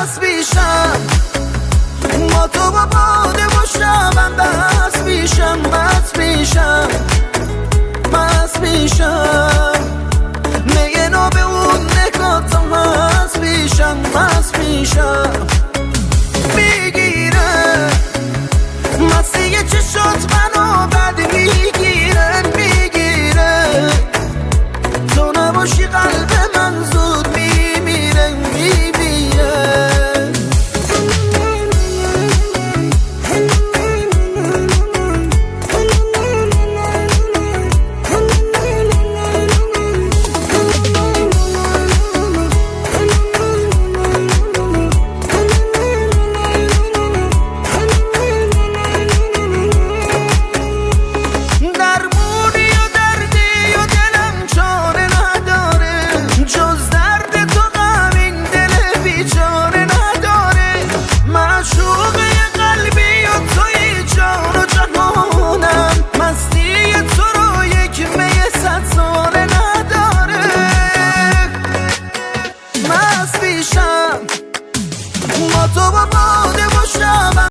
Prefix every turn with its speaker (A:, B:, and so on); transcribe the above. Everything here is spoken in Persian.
A: مست میشم با تو با باده باشم من بس میشم مست میشم مست میشم میگه نو به اون نگاتم مست میشم مست میشم میگیره مستی چشات منو بد میگیره میگیره تو نباشی قلب من زود میمیره میمیره با تو با